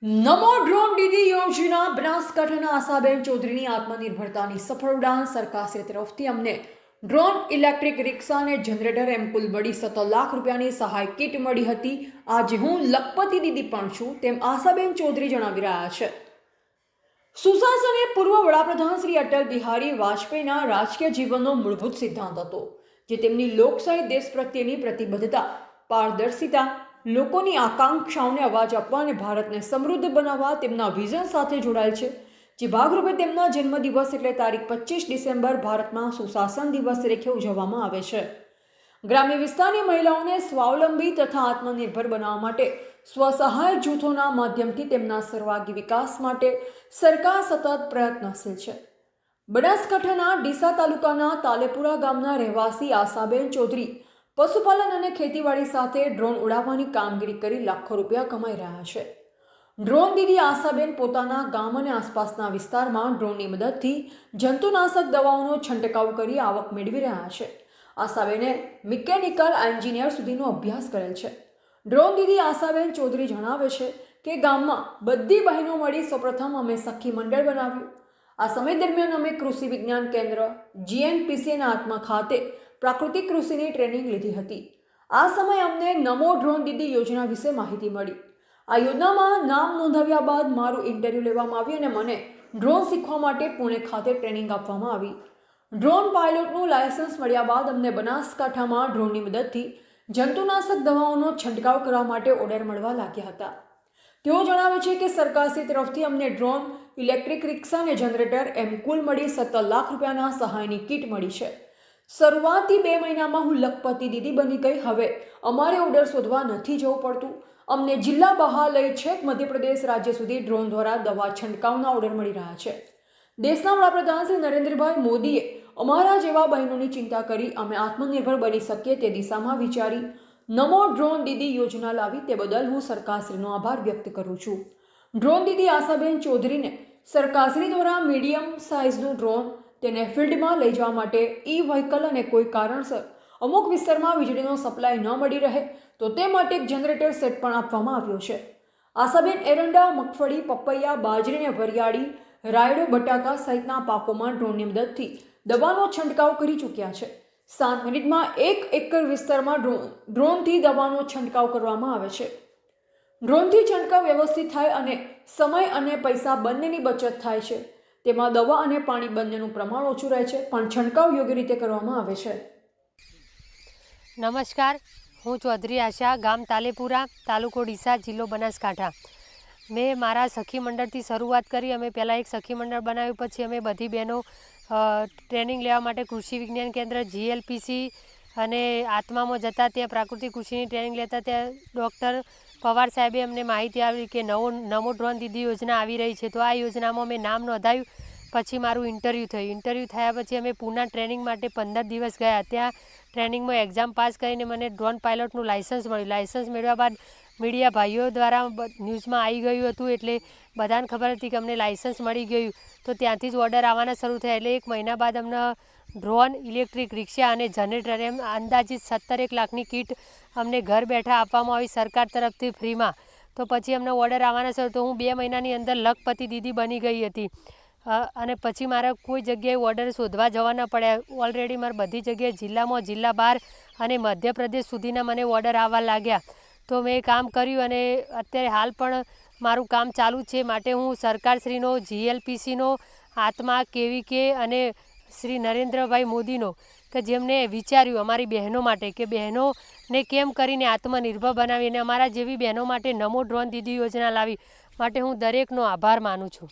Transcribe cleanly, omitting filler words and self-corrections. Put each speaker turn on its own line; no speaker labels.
નમો drone દીદી યોજના બનાસકાંઠાના આશાબેન ચૌધરીની આત્મનિર્ભરતાની સફળ ઉડાન સરકાર તરફથી અમને ડ્રોન ઇલેક્ટ્રિક રિક્ષા અને જનરેટર એમ કુલ મળી 17 લાખ રૂપિયાની સહાય કીટ મળી હતી। આજે હું લખપતિ દીદી પણ છું તેમ આશાબેન ચૌધરી જણાવી રહ્યા છે। સુશાસન એ પૂર્વ વડાપ્રધાન શ્રી અટલ બિહારી વાજપેયીના રાજકીય જીવનનો મૂળભૂત સિદ્ધાંત હતો, જે તેમની લોકશાહી દેશ પ્રત્યેની પ્રતિબદ્ધતા, પારદર્શિતા, લોકોની આકાંક્ષાઓને અવાજ આપવા અને ભારતને સમૃદ્ધ બનાવવા તેમના વિઝન સાથે જોડાયેલ છે। જે ભાગરૂપે તેમના જન્મદિવસ એટલે તારીખ 25 ડિસેમ્બર ભારતમાં સુશાસન દિવસ તરીકે ઉજવવામાં આવે છે। ગ્રામ્ય વિસ્તારની મહિલાઓને સ્વાવલંબી તથા આત્મનિર્ભર બનાવવા માટે સ્વસહાય જૂથોના માધ્યમથી તેમના સર્વાંગી વિકાસ માટે સરકાર સતત પ્રયત્નશીલ છે। બનાસકાંઠાના ડીસા તાલુકાના તાલેપુરા ગામના રહેવાસી આશાબેન ચૌધરી પશુપાલન અને ખેતીવાડી સાથે ડ્રોન ઉડાવવાની કામગીરી કરી લાખો રૂપિયા કમાઈ રહ્યા છે। ડ્રોન દીદી આશાબેન પોતાના ગામ અને આસપાસના વિસ્તારમાં ડ્રોનની મદદથી જંતુનાશક દવાઓનો છંટકાવ કરી આવક મેળવી રહ્યા છે। આશાબેને મિકેનિકલ એન્જિનિયર સુધીનો અભ્યાસ કરેલ છે। ડ્રોન દીદી આશાબેન ચૌધરી જણાવે છે કે ગામમાં બધી બહેનો મળી સૌપ્રથમ અમે સખી મંડળ બનાવ્યું। આ સમય દરમિયાન અમે કૃષિ વિજ્ઞાન કેન્દ્ર GNPCના આત્મા ખાતે પ્રાકૃતિક કૃષિની ટ્રેનિંગ લીધી હતી। આ સમયે અમને નમો ડ્રોન દીદી યોજના વિશે માહિતી મળી। આ યોજનામાં નામ નોંધાવ્યા બાદ મારું ઇન્ટરવ્યૂ લેવામાં આવ્યું અને મને ડ્રોન શીખવા માટે પુણે ખાતે ટ્રેનિંગ આપવામાં આવી। ડ્રોન પાયલોટનું લાયસન્સ મળ્યા બાદ અમને બનાસકાંઠામાં ડ્રોનની મદદથી જંતુનાશક દવાઓનો છંટકાવ કરવા માટે ઓર્ડર મળવા લાગ્યા હતા। તેઓ જણાવે છે કે સરકારશ્રી તરફથી અમને ડ્રોન, ઇલેક્ટ્રિક રિક્ષા અને જનરેટર એમ કુલ મળી 17 લાખ રૂપિયાના સહાયની કીટ મળી છે। શરૂઆતથી 2 મહિનામાં હું લખપતિ દીદી બની ગઈ। હવે અમારે ઓર્ડર શોધવા નથી જવું પડતું। અમને જિલ્લા બહાર લઈ છેક મધ્યપ્રદેશ રાજ્ય સુધી ડ્રોન દ્વારા દવા છંટકાવના ઓર્ડર મળી રહ્યા છે। દેશના વડાપ્રધાન શ્રી નરેન્દ્રભાઈ મોદીએ અમારા જેવા બહેનોની ચિંતા કરી અમે આત્મનિર્ભર બની શકીએ તે દિશામાં વિચારી નમો ડ્રોન દીદી યોજના લાવી, તે બદલ હું સરકારશ્રીનો આભાર વ્યક્ત કરું છું। ડ્રોન દીદી આશાબેન ચૌધરીને સરકારશ્રી દ્વારા મીડિયમ સાઇઝનું ડ્રોન તેને ફિલ્ડમાં લઈ જવા માટે વ્હીકલ અને કોઈ કારણસર અમુક વિસ્તારમાં વીજળીનો સપ્લાય ન મળી રહે તો તે માટે એક જનરેટર સેટ પણ આપવામાં આવ્યો છે। આશાબેન એરંડા, મગફળી, પપૈયા, બાજરી અને વરિયાળી, રાયડો, બટાકા સહિતના પાકોમાં ડ્રોનની મદદથી દવાનો છંટકાવ કરી ચૂક્યા છે। 7 મિનિટમાં 1 એકર વિસ્તારમાં ડ્રોનથી દવાનો છંટકાવ કરવામાં આવે છે। ડ્રોનથી છંટકાવ વ્યવસ્થિત થાય અને સમય અને પૈસા બંનેની બચત થાય છે। તેમાં દવા અને પાણી બંનેનું પ્રમાણ ઓછું રહે છે, પણ છંટકાવ યોગ્ય રીતે કરવામાં આવે છે।
નમસ્કાર, હું ચૌધરી આશા, ગામ તાલેપુરા, તાલુકો ડીસા, જિલ્લો બનાસકાંઠા। મેં મારા સખી મંડળથી શરૂઆત કરી। અમે પહેલાં એક સખી મંડળ બનાવ્યું, પછી અમે બધી બહેનો ટ્રેનિંગ લેવા માટે કૃષિ વિજ્ઞાન કેન્દ્ર GLPC અને આત્મામાં જતા ત્યાં પ્રાકૃતિક કૃષિની ટ્રેનિંગ લેતા ત્યાં ડૉક્ટર પવાર સાહેબે અમને માહિતી આપી કે નમો ડ્રોન દીદી યોજના આવી રહી છે। તો આ યોજનામાં મેં નામ નોંધાવ્યું। પછી મારું ઇન્ટરવ્યૂ થયું। ઇન્ટરવ્યૂ થયા પછી અમે પૂના ટ્રેનિંગ માટે 15 દિવસ ગયા। ત્યાં ટ્રેનિંગમાં એક્ઝામ પાસ કરીને મને ડ્રોન પાયલોટનું લાયસન્સ મળ્યું। લાયસન્સ મેળવ્યા બાદ મીડિયા ભાઈઓ દ્વારા ન્યૂઝમાં આવી ગયું હતું, એટલે બધાને ખબર હતી કે અમને લાયસન્સ મળી ગયું। તો ત્યાંથી જ ઓર્ડર આવવાના શરૂ થયા। એટલે 1 મહિના બાદ અમને ડ્રોન, ઇલેક્ટ્રિક રિક્ષા અને જનરેટર એમ અંદાજિત 17 લાખની કીટ અમને ઘર બેઠા આપવામાં આવી સરકાર તરફથી ફ્રીમાં। તો પછી અમને ઓર્ડર આવવાના શરૂ, તો હું 2 મહિનાની અંદર લખપતિ દીદી બની ગઈ હતી। અને પછી મારે કોઈ જગ્યાએ ઓર્ડર શોધવા જવા ન પડ્યા। ઓલરેડી મારે બધી જગ્યાએ જિલ્લામાં, જિલ્લા બહાર અને મધ્યપ્રદેશ સુધીના મને ઓર્ડર આવવા લાગ્યા। તો મેં કામ કર્યું અને અત્યારે હાલ પણ મારું કામ ચાલુ છે। માટે હું સરકારશ્રીનો, GLPCનો, આત્મા, KVK અને શ્રી નરેન્દ્રભાઈ મોદીનો કે જેમને વિચાર્યું અમારી બહેનો માટે કે બહેનોને કેમ કરીને આત્મનિર્ભર બનાવી અને અમારા જેવી બહેનો માટે નમો ડ્રોન દીદી યોજના લાવી, માટે હું દરેકનો આભાર માનું છું।